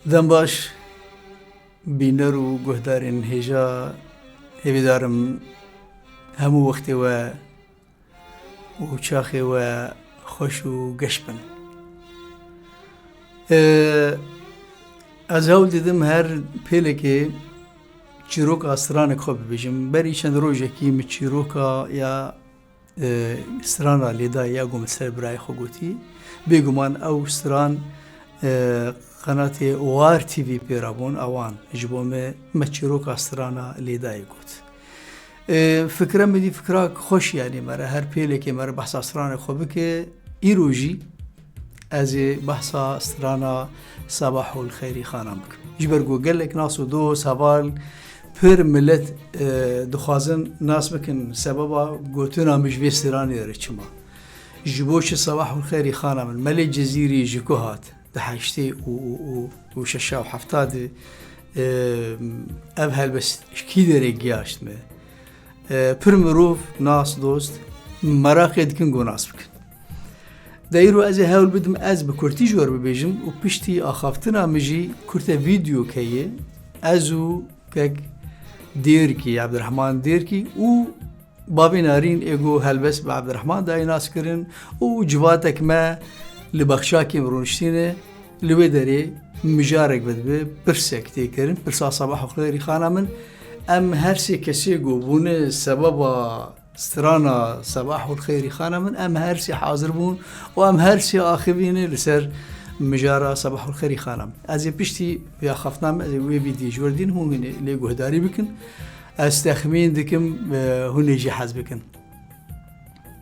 دم باش بینر و گهدارین هجا همی دارم همو وقتی و چاخی و خوش و گشبن از هول دیدم هر پیله که چیروک استران خوب بیشم بری چند روزه کی چیروکا یا استران لیدا یا گم سر برای خوگوتی بگمان او استران قناة وار تي في بيرابون اوان جبومه مچروك استرانا ليداي قوت فكره مدي فكره خوش يعني مرة هر بيله كي مرة بحث استرانا خوبك ايروجي از بحث استرانا صباح الخير خانمك جبرگو قال لك ناسو دو سوال پر ملت دخوازن ناس بكن سببا قوتنا مش في استراني رچما جبوش صباح الخير خانم ملي جزيري جكوهات دحشتي و ششا و حفتاد أبهل بس كده رجعشت ما برمروف ناس دوست مراقد كنجو ناس بكن دايرو از هاول بدم از بكرتي جور ببيجم و بشتي آخافتنا مجي كرتا فيديو كيه ازو كك ديركي عبد الرحمن ديركي و بابي نارين ايجو هلبس بعبد الرحمن داي ناس كرن و جواتك ما لبخشاكي مرونشتينه لوي داري مجارك بدبه برسك تيكرن برسا صباح الخير خانا من ام هرسي كسي قوبون سببا استرانا صباح الخير خانا من ام هرسي حاضر بون وام هرسي آخبين لسر مجارة صباح الخير خانا من ازي بشتي يا خفتنام ازي وي بيدي جوردين هون ليقو هداري بكن استخمين دكم هون يجي حز بكن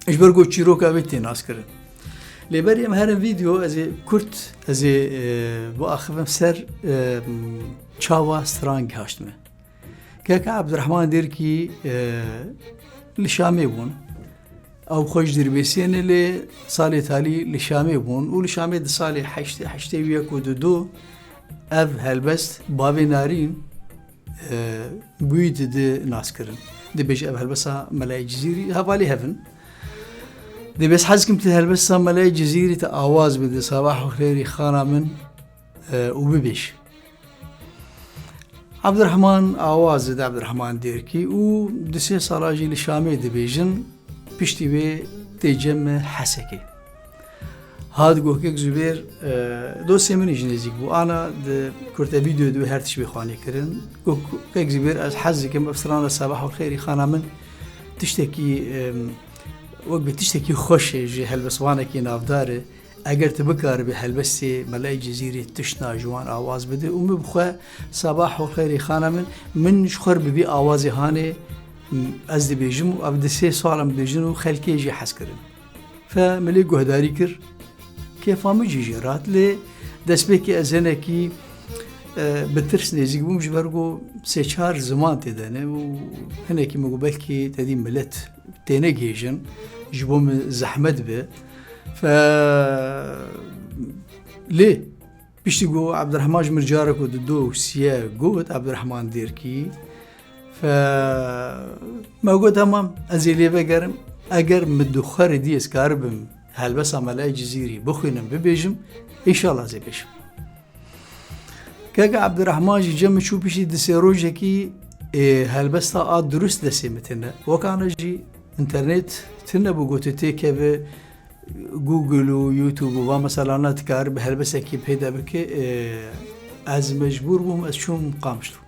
اجبرقو تشيروكا بيتي ناس كرن لبري ام هرم فيديو ازي كرت ازي بو اخفم سر چاوا سترانگ هاشتمه كاك عبد الرحمن ديركي لشامي بون او خوش دربيسين اللي صالي تالي لشامي بون و لشامي دي صالي حشتي ويكو دو اف هلبست بابي نارين بويد دي ناسكرن دي بيج اف هلبسا ملاي جزيري هفالي هفن دي بس حزكم تهلبسا ملاي جزيرة آواز بدي صباح الخير خانا من وببيش عبد الرحمن آواز دي عبد الرحمن ديركي و دسي صلاجي لشامي دي بيجن بشتي بي تيجم حسكي هاد قوكيك زبير دو سيمني جنزيك بو انا دي كورتا فيديو دو هرتش بخواني كرن قوكيك زبير از حزكم بفسران صباح الخير خانا من تشتكي وقت تشتكي خوش جي هلبسوانه كي نافداره اگر تبكار بهلبسي ملاي جزيرة تشنا جوان آواز بده و مبخوا صباح الخير خانا من شخر ببي آوازي هاني از دي بيجم و ابدا 3 سالم بيجنو خلكي جي حس كرن فملي قهداري كر كيف عم يجي جيرات لي دسبكي ازنكي بترس نزيق بومش برغو 3-4 زمان تدانه و هناكي مقبلكي تدي ملت تينجيجن جبوم زحمت به ف ليه بيشتقو عبد الرحمن جمرجارك ودو سيا قوت عبد الرحمن ديركي ف ما قلت تمام ازيلي بقرم اگر مدخر ديس كاربم هلبس عملاي جزيري بخينم ببيجم ان شاء الله زي بيجم كاك عبد الرحمن جم شو بيشي دسيروجه كي هلبستا درست دسي متنا وكان جي انترنت تنا بقوتتي كيف جوجل ويوتيوب ومثلا تكار بهلبسه كي بهدا بك از مجبور بوم از شوم قامشتو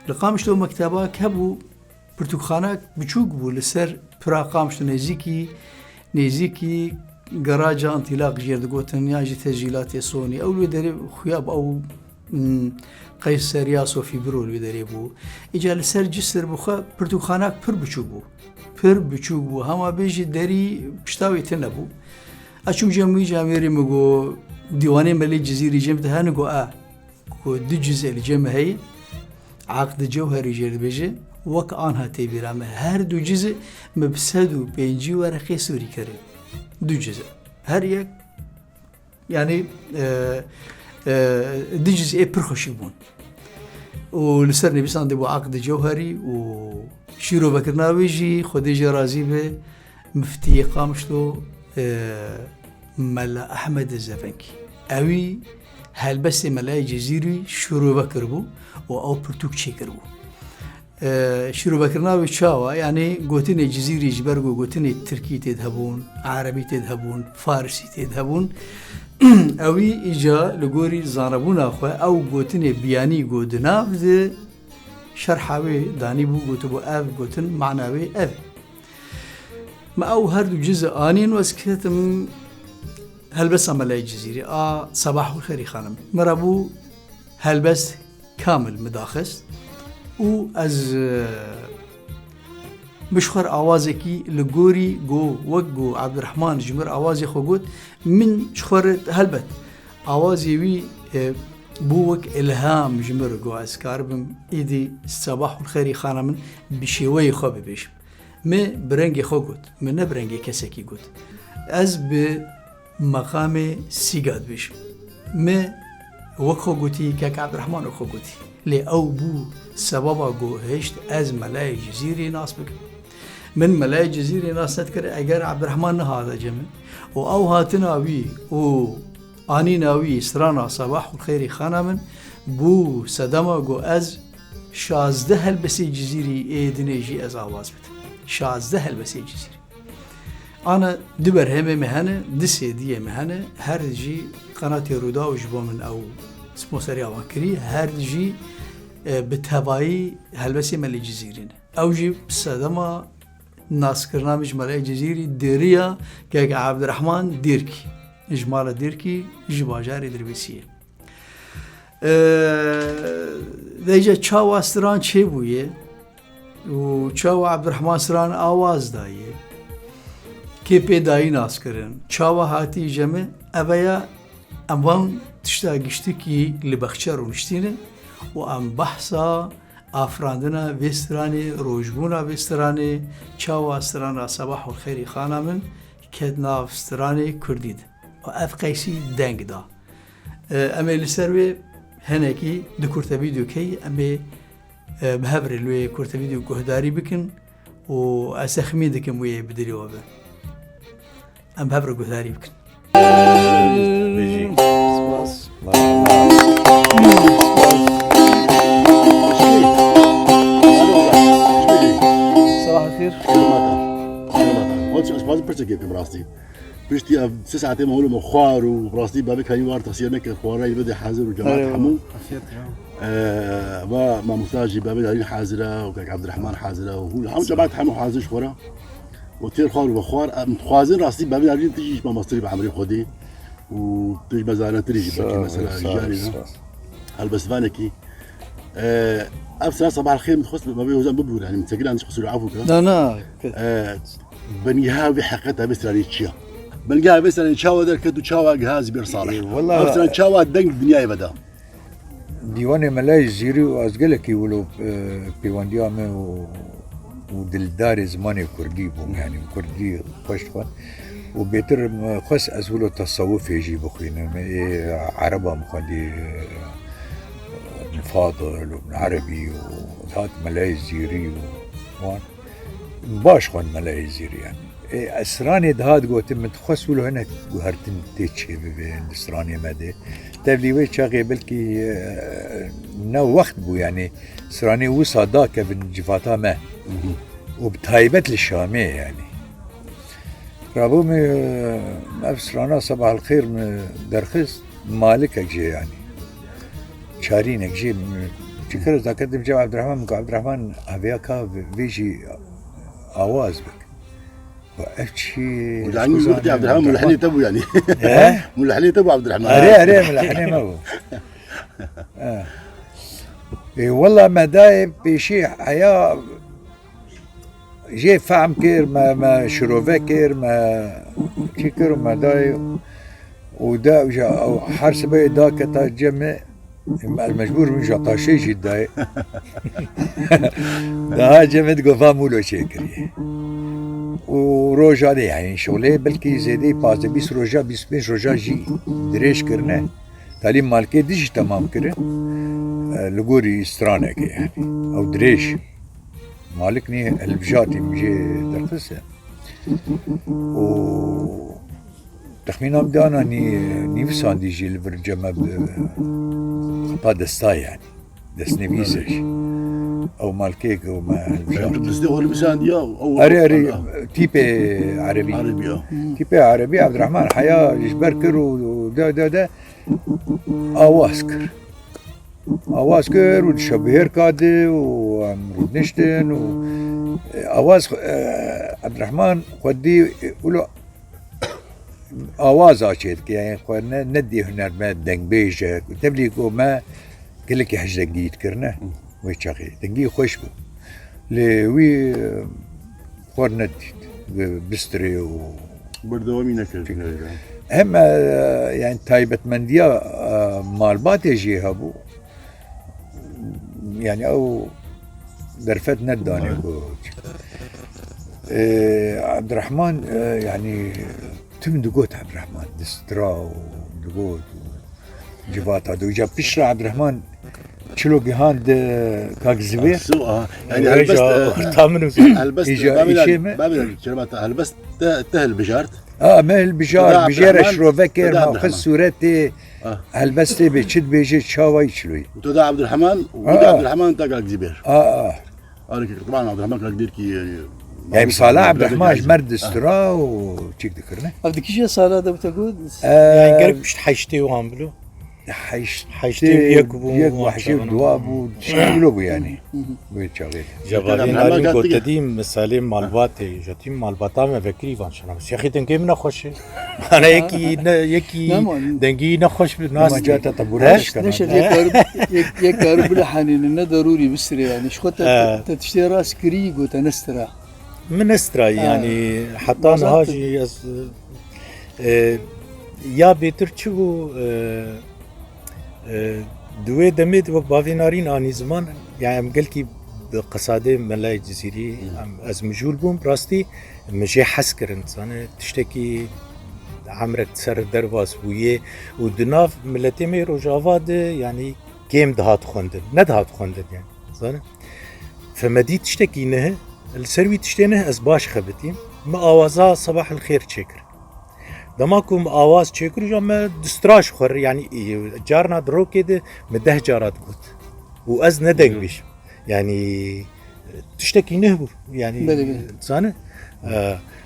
لقامشتو مكتبه كبو برتقانه بچوك بو لسر برا قامشتو نزيكي جراجة انطلاق جيرد قوتن ياجي تسجيلات سوني او الودري خياب او قيصر ياسو في برو الودري بو اجا لسر جسر بخا برتقانه پر بچوك بو پر بچوك بو هما بيجي دري بشتاوي تنبو اشوم جمعي جاميري مگو ديواني ملي جزيري جمت هنگو كو دو جزء الجمع هي عقد جوهري جير بيجي وك آنها تيبيرامه هر دو جزء مبسدو بينجي ورقي سوري كري دو جزء هر يك يعني دو جزء برخوشي بون ولسر نبيسان دي بو عقد جوهري و شيرو بكرناويجي خديجي رازي به مفتي قامشتو ملا أحمد الزفنكي أوي هلبس ملای جزیری شروع کربو و او پرتوک چی کربو شروع بکرنا به چاوا یعنی گوتن جزیری جبرگو گوتن ترکی تدهبون عربی تدهبون فارسی تدهبون اوی ایجا لگوری زانبون آخواه او گوتن بیانی گودنا بده شرحاوی دانی بو گوتو بو اف گوتن معناوی اف ما او هر دو جزء آنين واسكتم هلبس عملاي جزيري صباح الخير خانم مرابو هلبس كامل مداخس و از بشخر آوازكي لغوري جو وقو عبد الرحمن جمر آوازي خوغوت من شخر هلبت آوازي وي بوك إلهام جمر جو اسكاربم ايدي صباح الخير خانم بشيوي خوب بيشم ما برنگی خو گوت ما نه برنگی کسی کی گوت از به مقام سیگاد بیشم ما وقت گوتی که عبدالرحمن خو گوتی لی او بو سببا گو هشت از ملای جزیری ناس بکن من ملای جزیری ناس ندکر اگر عبدالرحمن نه هذا جمع و او هاتنا وی و آنی ناوی سرانا صباح الخير خانه من بو صدما گو از 16 هلبسی جزیری ایدنیجی از آواز بده 16 هلبسی جزیری أنا دبر همه مهنه دسي دي مهنه هر جي قناة رودا وجبو من أو سبونسري أواكري هر جي بتهوائي هلبسي ملي جزيرين أو جي بصدما ناس كرنا مجمالي جزيري ديريا كاك عبد الرحمن ديركي إجمال ديركي جباجاري دربيسية ديجا چاوا سران چه بويه و چاوا عبد الرحمن سران آواز دايه که پیدایی ناس کرن چاوا هاتی جمع اویا اموان تشتا گشتی کی لبخچه رونشتینه و ام بحثا آفراندنا وسترانی روجبونا وسترانی چاوا استرانا صباح الخير خانه من کدنا وسترانی کردید و اف قیسی دنگ دا اما لسروی هنکی دکورت ویدیو کی اما بهبر لوی کورت ویدیو گهداری بکن و اسخمی دکم وی بدری وابه ام بهبر گهداری بکن صباح الخير هون برشا كيف براستي بشتي 6 ساعات مهول مخوار وبراستي بابك هاي وار تخسيرنك خواري بدي حاضر وجماعه حمو ما مساجي بابي هاي حاضره وكاك عبد الرحمن حاضره وهو حمو جماعه حمو حاضر شورا وتير خوار وخوار متخوازن راسي بابي هاي تيجي ما مصري بعمري خدي وتيجي مزانه تيجي مثلا جاري هلبس فانكي أبصر صباح الخير متخصص ما بيوزن ببور يعني متسجل عندي خصوصي عفوك لا بنيها بحقتها بس راني تشيا بنيها بس راني تشاوا ذاك تشاوا جهاز بيرصالح والله أبصر تشاوا دنج الدنيا يبدا ديوان ملاي زيري وأزقلك يقولوا بيوانديا ودلدار زماني كردي بوم يعني كردي قشطة وبيتر خص أزولو تصوف يجي بخينا عربة مخدي فاضل وابن عربي وهات ملاي زيري وان باش خون ملاي زيري يعني اسراني دهات قوت متخص ولو هنا هرتن تيتشي بسراني مدي تبلي شاغي بلكي نو وقت بو يعني سراني وصا داك بن جفاتا ما وبتهيبت للشامية يعني رابومي افسرانا صباح الخير درخص مالك جي يعني شارينك جيب تذكر إذا كنت بجيب عبد الرحمن أبياكا بيجي آواز بك وأفشي ولعني مرتي عبد الرحمن ملحني تبو يعني ملحني تبو عبد الرحمن أري ملحني ما هو إيه والله ما دايب بشي حياة جي فهم كير ما شروفه كير ما كير ما دايب ودا حرس بي دا كتا جمع المجبور من جاتا شيء جدا ده جمد قفا مولو شكري وروجا دي يعني شغله بلكي زيدي باز 20 روجا 25 روجا جي دريش كرنا تعليم مالكي ديش تمام كره لغوري استرانك يعني او دريش مالكني البجاتي مجي درخصه و تخمينم دانا نيفسان ديجي البرجمة خطا دستا يعني دس نفيسش او مالكيك او ما بس هو المسان ديا او اري تيبي عربي عربي تيبي عربي عبد الرحمن حياة يشبركر ودا اواسكر والشبهير كادي ومرود نشتن واواز عبد الرحمن خدي يقولوا آواز آشید يعني خواهر ندی هنر ما دنگ بیشه تبلی کو ما کلکی حج دنگیت کرنه وی چاقی دنگی خوش بود لوی خواهر ندید بستری و بردوامي نكر هم يعني تايبت منديا مالبات يجي هبو يعني او درفت نداني عبد الرحمن يعني تم دقوت عبد الرحمن دسترا ودقوت وجبات هذا وجاب بشرى عبد الرحمن شلو جهاند كاك زبير يعني هلبست بابل كلمات هلبست تهل بجارت ما البجار شروفكر ما خص صورتي هلبست بتشد بيجي شاوي شلوي وتدا عبد الرحمن عبد الرحمن تا كاك زبير انا طبعا عبد الرحمن كان كبير كي يعني صالح عبد الرحمن مرد استرا وتشيك ذكرنا هذيك شيء صالح ده بتقول يعني قرب مش حيشتي وهم بلو حيشتي يكبو وحشي دواب وشغلوا يعني بيتشغل جبالين هارين قديم مثالي مالباتي جاتيم مالباتا ما فكري فانشنا بس يا اخي دنگي من خوش انا يكي دنگي نخوش بالناس ما جات تبورش ليش يك قرب لحنين انه ضروري بسري يعني شو تشتري راس كريغ وتنسترا من استرا يعني حتى انا هاجي يا بيترچو دوی دمید و باوینارین آنی زمان یعنی قال کی قصاده ملای جزیری از مجول بوم براستی مجی حس کرد انسان تشتکی عمرك تسر درواز بويه ودناف ملتي مي روجافاد يعني كيم دهات خوندن ندهات خوندن يعني زين فمدي تشتكي نه السروي تشتينه از باش خبتيم ما اوازا صباح الخير تشكر دماكم آواز چکر جو ما دستراش خور يعني جارنا درو كده مده جارات قلت وأز ندق بيش يعني تشتكي نهبو يعني صانع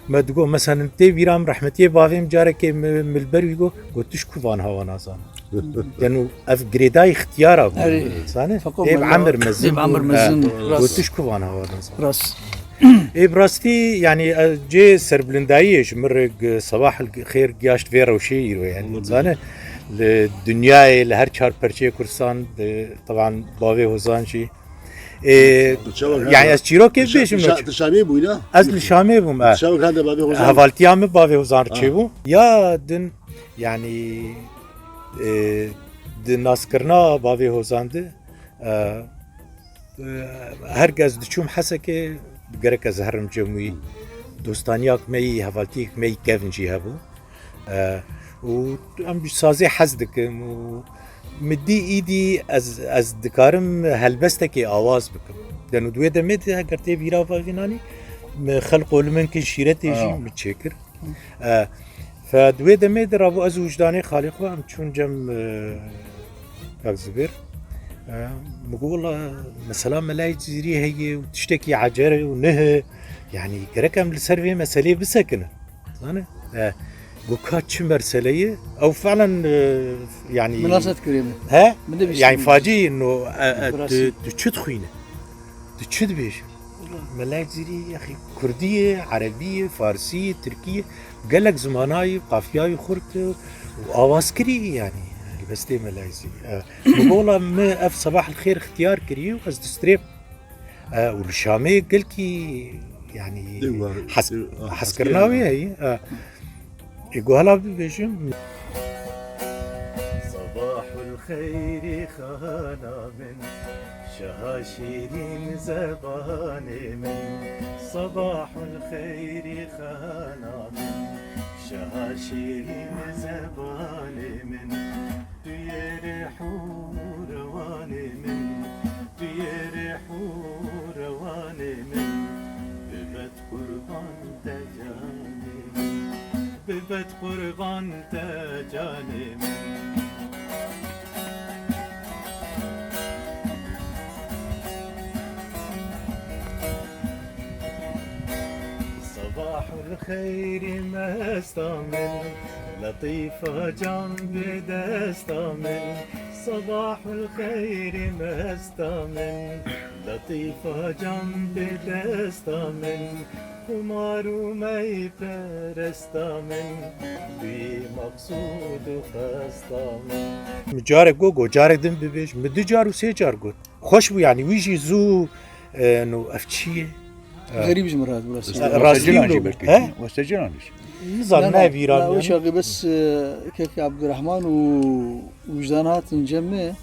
ما تقول مثلا تي بيرام رحمتي بافيم جارك من البر يقول قلت شكو فان هوا نازان يعني اف جريداي اختياره صانع عمر مزن قلت شكو فان هوا نازان راس براستي يعني جي سربلندايش مرق صباح الخير جاشت فيرا وشي يعني زانه الدنيا لهر شهر برشي كرسان طبعا بافي هوزان شي يعني از كيف بيش الشامي بوينا از الشامي بوم هذا بافي هوزان هفالتيام بافي هوزان تشيبو يا دن يعني دن ناسكرنا بافي هوزان ده هرگز دچوم حسكه گرک از هرم جمعی دوستانیاک می هفالتیک می کفنجی هبو و ام سازی حز دکم و مدی ایدی از دکارم هلبسته آواز بکم دنو دوی دمید اگر تی بیرا فاینانی خلق علمن کن شیرت یجی متشکر فدوی دمید رابو از وجدانی خالق و ام چون جم اگزبر مقول والله مثلا ملاي جزيري هي وتشتكي عجرة ونه يعني كركم لسرفي مسألة بسكنة أنا قوكات مرسلية أو فعلا يعني مناصة كريمة ها يعني فاجي إنه تشد خوينة تشد بيش ملاي جزيري يا أخي كردية عربية فارسية تركية قال لك زماناي قافياي خرت وأواسكري يعني بس دي ملايزي بقولها ما اف صباح الخير اختيار كريو از دستريب والشامي قلكي يعني حسكرناوي هي يقول هلا بيجم صباح الخير خانا من شهاشيرين زباني من صباح الخير خانا من شهاشيرين زباني من رواني من رواني من ببت قربان دجاني ببت قربان الخير مستعمل لطيفة جنب دستعمل صباح الخير مستعمل لطيفة جنب دستعمل خمار ومي برستعمل بمقصود خستعمل جارك گو جارك دم ببيش مدو جار و سه جار گو خوش بو يعني ويجي زو انه افتشيه غريب جمرات بس راسجلانجي ها؟ بلكي وسجلانجي نظام لا فيران وش أغي بس كيك عبد الرحمن ووجدانات نجمع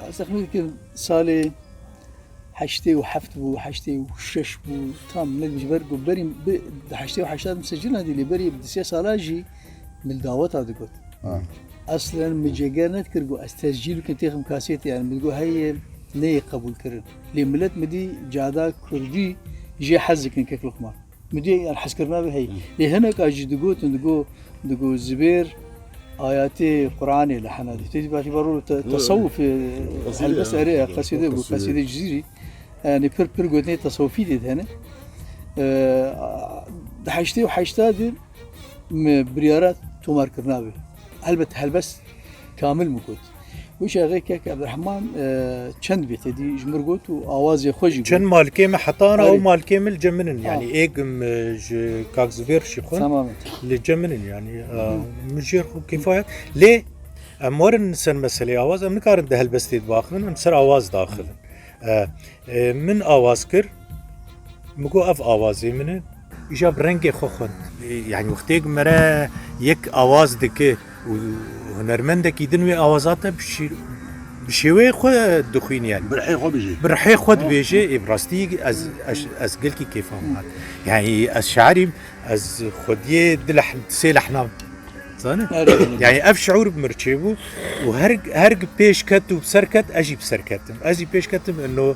أستخدم كده سالي حشتي وحفت بو حشتي وشش بو تام نلبس برقو بري حشتي وحشتات مسجلنا دي اللي بري بدسيا سالاجي من الدعوات هذا قلت اصلا مجيجر نذكر جو استسجيل كنت يخم كاسيتي يعني بتقول هي ني قبول كرن لملت مدي جادا كردي جي حزك كيك لقمه مدي الحس كرنا بهي لهنا كاجي دقو زبير آياتي قرآني لحنا دي تيجي بعتبره تصوف هالبس أريها قصيدة جزيري يعني بر قدني تصوفي دي هنا حشتي وحشتا دي بريارات تومار كرنابي هلبس كامل مكوت وش غير كيك عبد الرحمن چند بيت دي جمرقوت وآوازي خوشي چند مالكي محطانا او مالكي من الجمنن يعني ايقم كاكزفير شيخون تماما للجمنن يعني مجير خو كفاية ليه امورن نسن مسألة آواز ام نكارن ده هلبس تيد باخلن ام سر آواز داخلن من آواز كر مگو اف آوازي منه اجاب رنگ خوخن يعني وقتيق مرا يك آواز دكه وهنرمندك يدنوي آوازاته بشوي خود دخين يعني برحي خود بيجي براستي از قلكي كيف فهمت يعني از شعري از خديه دلح سيلحنا صانه يعني اف شعور بمرتشبو وهرق بيش كت وبسركت اجي بسركتم ازي بيش كتم انه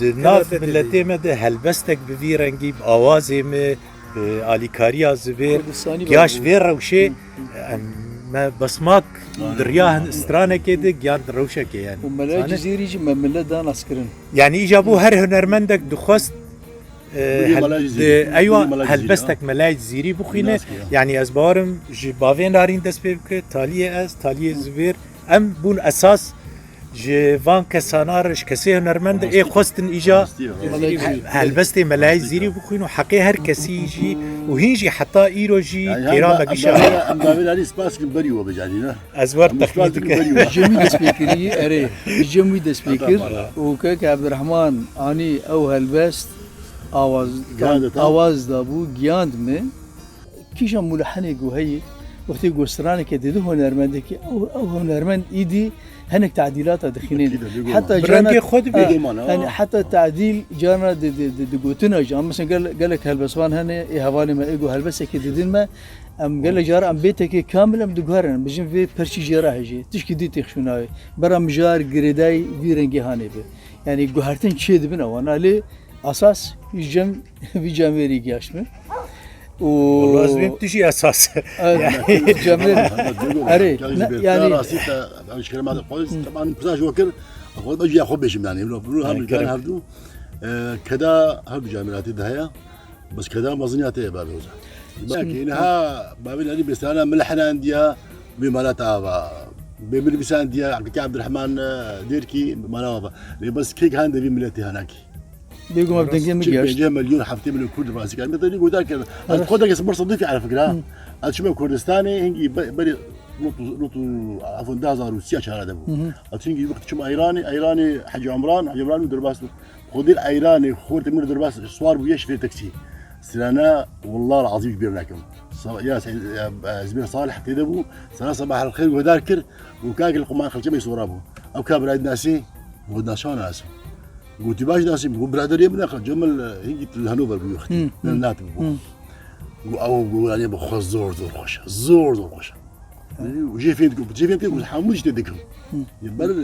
الناف ملتي مده هلبستك بفيرنجي بآوازي مه بآليكاريا زبير جاش فير روشي ما بصماك درياه استرانه كده جان روشه كي يعني وملا جزيري جي ملا دان اسكرن يعني اجابو هر هنرمندك دخست ايوه هلبستك ملاي زيري بخينه يعني ازبارم جي بافين دارين دس بك تاليه تاليه زبير ام بون اساس جي فان كسانارش كسي هنرمند اي خستن ايجا هلبستي ملاي زيري بخينو حقي هر كسي يجي وهيجي حتى ايرو جي كيرام بقيشا ام بابين علي سباس بريو بجانينا ازوار تخميتك جميل سبيكري اري جميل سبيكر وكيك عبد الرحمن اني او هلبست آواز دابو گیاند من کیشا ملحنه گو هی وقتی گوسترانه که دیدو هنرمنده که او هنرمند ایدی هنك تعديلات دخينين حتى جانا خود يعني حتى تعديل جانا دقوتنا جان مثلا قال لك هالبسوان هنا إيه هوالي ما إيجو هالبسة كده دين ما أم قال لك جار أم بيتك كامل أم دقهرن بجيم في برشي جرا هجي تشكي دي تخشوناي برا مجار قريداي بيرنجي هاني به يعني جوهرتين شيء بنا وانا ليه أساس في جاميري جاشمه والله لازم تجي اساس يعني جميل اري يعني راسيته مش كلام هذا كويس طبعا بزاج وكر اقول بجي اخذ بيش يعني لو هم كان هردو كذا هردو جامعات الدهية بس كذا مظنياته بابوزا لكنها بابل علي بستانا ملحنا عندها بمالاتها بمن بسان ديا عبد الرحمن ديركي مالها بس كيك هاند بملتي هناك بيقوم بدنجين مجياش مليون حفتين من الكرد راسي كان مثلا يقول ذاك الخدك اسمه صديقي على فكره هذا شباب كردستاني هنجي بري نوتو عفوا دازار وسيا شهر هذا هتيجي وقت شو ايراني حج عمران ودرباس خدير ايراني خورت من درباس صوار ويش في تاكسي سنانا والله العظيم كبير لكم يا زميل صالح تدبو سنه صباح الخير وذاكر وكاك القمان خلجمي صورابو او كابر ناسي ودنا شلون ناسي قلت باش ناسي برادر يمنا جمل هيجي الهنوفر بيختي الناتب او يعني بخوز زور خوش وجي فين تقول حمود تذكر يبر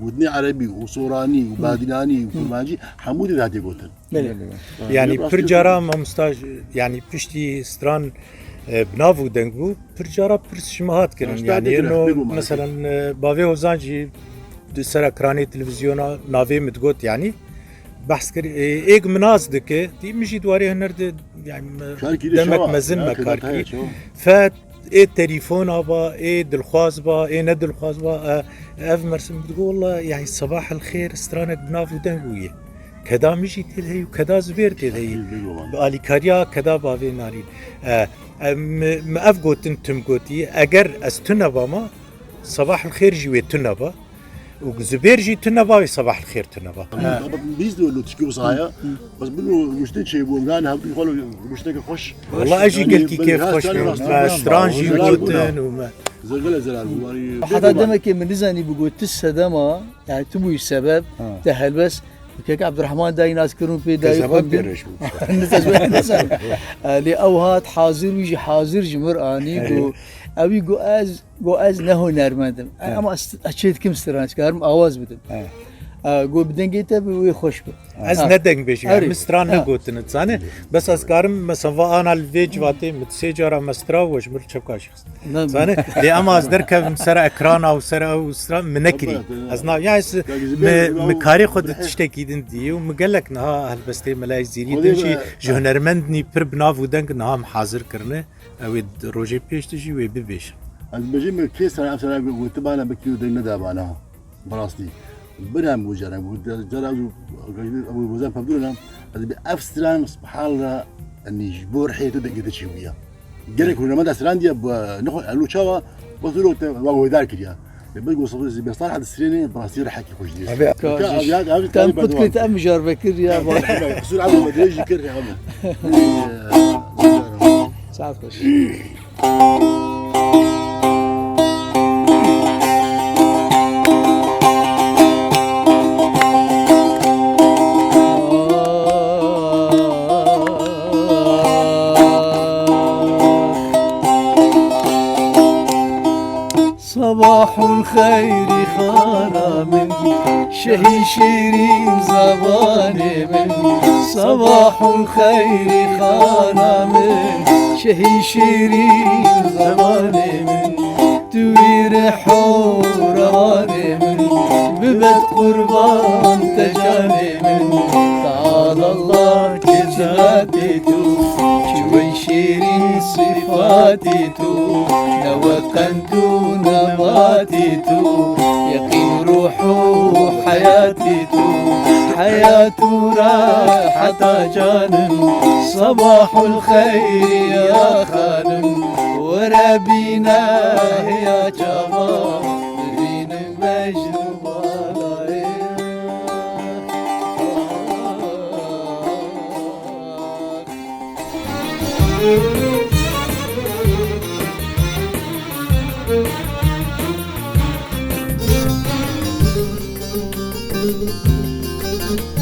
ودني عربي وصوراني وبادلاني وكرمانجي حمود هذا قلت يعني برجارا مستاج يعني بشتي ستران بنافو دنگو برجارا برشمهات كرن يعني انه مثلا بافي وزانجي سر اكراني تلفزيون نافي متقوت يعني بحث كر ايج مناز دك دي مشي دواري هنر يعني دمك مزن مكاركي فات ايه تليفون با ايه دلخواز با ايه ندلخواز با اف مرسم بتقول والله يعني صباح الخير استرانك بنافو دنويه كدا مشي تلهي وكدا زبير تلهي بالي كاريا كدا بافي نارين ما افقوت انتم قوتي اگر استنبا ما صباح الخير جوي تنبا وزبير جي تنبا صباح الخير تنبا بيزدوا اللي تشكي بصايا بس بنو مشتي شيء بومغان هبطوا يقولوا مشتي خوش والله اجي قال كيف خوش استرانجي قوتن وما زغله زلال حتى دمك من نزاني بقول تسدما يعني تبوي السبب تهل بس كيك عبد الرحمن داي ناس كرون في داي لأوهات حاضر ويجي حاضر جمر اني اوی گو از نه هنرمندم اما اشید کم استرانش کارم آواز بدم گو بدنگی تا بوی خوش بود از ندنگ بشیم مستران نگوتن تزانه بس از کارم مثلا وانا الویج واتی متسیجارا مسترا وش مر چبکاش تزانه لی اما از در که سر اکران او سر او استرا منکری از نا یعنی مکاری خود تشتکیدن دی و مگلک نه هالبسته ملای زیری دنشی جهنرمند نی پر بناو دنگ نه هم حاضر کرنه اوید روزی پیش تجی و ببیش از بجیم کیس انا افسر وتبانا بكيو دين ندابانا براستي بنام وجرا جرا ابو وزان فبدونا هذا بافستران سبحان الله اني جبور حيته دقيقه شويه جرك كنا مدى سرانديا نخو قالوا شوا بطلوا واو دارك يا بيقول صبري بيصالح هذا السريني براستي رح احكي خوش دي كان كنت ام جار بكر يا بابا خصوصا على مدريج كر يا عمر ساعات خوش صباح الخير خانا من شهي شيرين زباني من صباح الخير خانا من شهي شيرين زباني من توير حوراني من ببد قربان تجاني من تعالى الله جزاتي تو شوي شيرين صفاتي تو نوقنتو نباتي تو يقين روحو حياتي تو حياته راحة جانم صباح الخير يا خانم وربينا يا جمال بين مجنون Thank you.